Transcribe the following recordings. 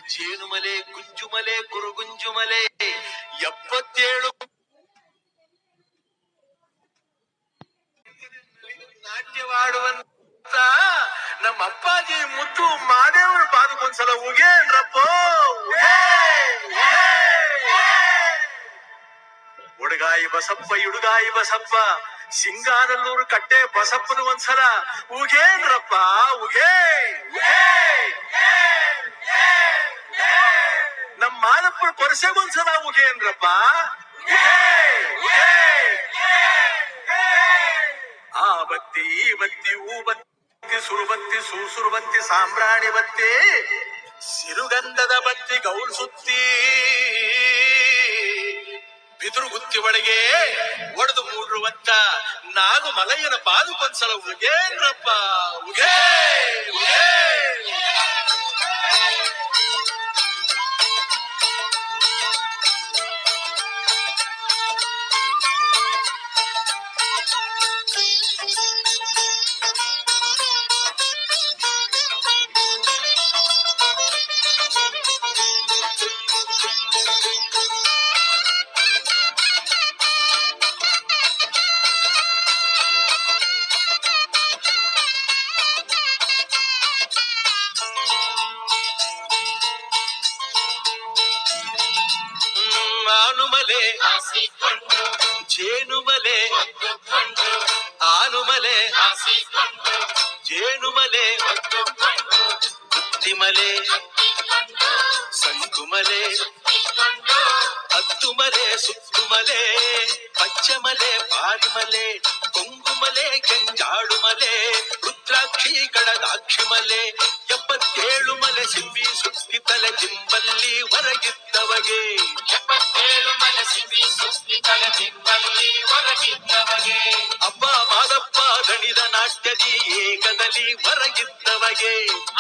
ಜೇನುಮಲೆ ಗುಂಜುಮಲೆ ಗುರುಗುಂಜುಮಲೆ 77 ನಾಟ್ಯವಾಡುವಂತ ನಮ್ಮ ಅಪ್ಪಾಜಿ ಮುತ್ತು ಮಾದೇವ್ರ ಪಾದಕ್ಕೊಂದ್ಸಲ ಉಗೇನ್ರಪ್ಪ. ಹುಡುಗಾಯಿ ಬಸಪ್ಪ ಇಡುಗಾಯಿ ಬಸಪ್ಪ ಸಿಂಗಾನಲ್ಲೂರು ಕಟ್ಟೆ ಬಸಪ್ಪನ ಒಂದ್ಸಲ ಉಗೇನ್ರಪ್ಪ ಉಗೇ. ನಮ್ಮ ಮಾದಪ್ಪನ ಪರಸೆಗೊಂದ್ಸಲ ಉಗೇನ್ರಪ್ಪ. ಆ ಬತ್ತಿ ಈ ಬತ್ತಿ ಊ ಬತ್ತಿ ಸುರುಬತ್ತಿ ಸುರುಬತ್ತಿ ಸಾಂಬ್ರಾಣಿ ಬತ್ತಿ ಸಿರುಗಂಧದ ಬತ್ತಿ ಗೌಲ್ ಸುತ್ತಿ ಬಿದುರು ಗುತ್ತಿ ಒಳಗೆ ಒಡೆದು ಮೂಡಿರುವಂತ ನಾಗು ಮಲಯ್ಯನ ಪಾದಕ್ಕೊಂದ್ಸಲ ಉಗೇನ್ರಪ್ಪ ಉಗೇ ಉಗೇ. ಆನುಮಲೆ ಜೇನುಮಲೆ ಆನುಮಲೆ ಜೇನುಮಲೆ ಗುತ್ತಿಮಲೆ ಸಂಕುಮಲೆ ಹತ್ತುಮಲೆ ಸುತ್ತುಮಲೆ ಪಚ್ಚಮಲೆ ಪಾರಿಮಲೆ ಕೊಂಗುಮಲೆ ಕೆಂಜಾಳುಮಲೆ ರುದ್ರಾಕ್ಷಿ ಕಡದಾಕ್ಷಿಮಲೆ 77 ಮಲೆ ಸಿಂಬಿ ಸುತ್ತಿ ತಲೆ ಜಿಂಬಲ್ಲಿ ಹೊರಗಿದ್ದವಗೆ 77 ಮಲೆ ಸಿಂಬಿ ಸುತ್ತಿ ತಲೆ ಜಿಂಬಲ್ಲಿ ಹೊರಗಿದ್ದವಗೆ ಅಪ್ಪ ಮಾದಪ್ಪ ದಣಿದ ನಾಟ್ಯದಿ ಏಕದಲ್ಲಿ ಹೊರಗಿದ್ದವಗೆ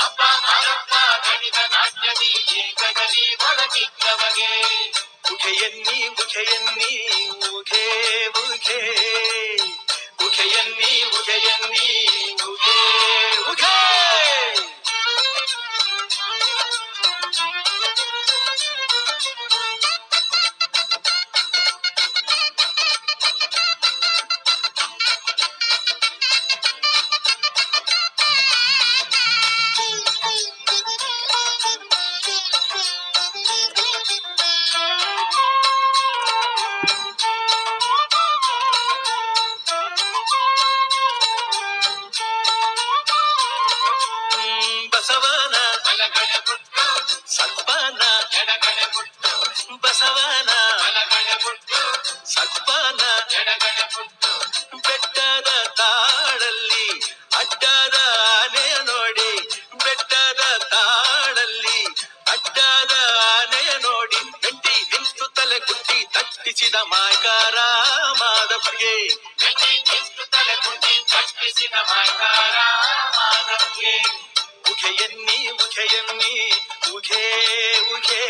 ಅಪ್ಪ ಮಾದಪ್ಪ ದಣಿದ ನಾಟ್ಯದಿ ಏಕದಲ್ಲಿ ಹೊರಗಿದ್ದವಗೆ ಉಘೆಯನ್ನಿ ಉಘೆಯನ್ನಿ ಉಘೆ ಉಘೆ ಉಘೆಯನ್ನಿ ಉಘೆಯನ್ನಿ ಉಘೆ ಉಘೆ. ಬಸವನ ಸತ್ಪಾನ ಬಸವನ ಸತ್ಪಾನ ಬೆಟ್ಟದ ತಾಳಲ್ಲಿ ಅಡ್ಡದ ಆನೆಯ ನೋಡಿ ಬೆಟ್ಟದ ತಾಳಲ್ಲಿ ಅಡ್ಡದ ಆನೆಯ ನೋಡಿ ಗಂಟಿ ನಿಂತು ತಲೆ ಕುಟ್ಟಿ ತಟ್ಟಿಸಿದ ಮಾಯಕಾರ ಮಾದಪ್ಪಗೆ ತಲೆ ಕುಟ್ಟಿ ತಟ್ಟಿಸಿದ ಮಾಯಕಾರ ಮಾದಪ್ಪಗೆ ಉಘೆಯನ್ನಿ ಉಘೆಯನ್ನಿ ಉಘೆ ಉಘೆ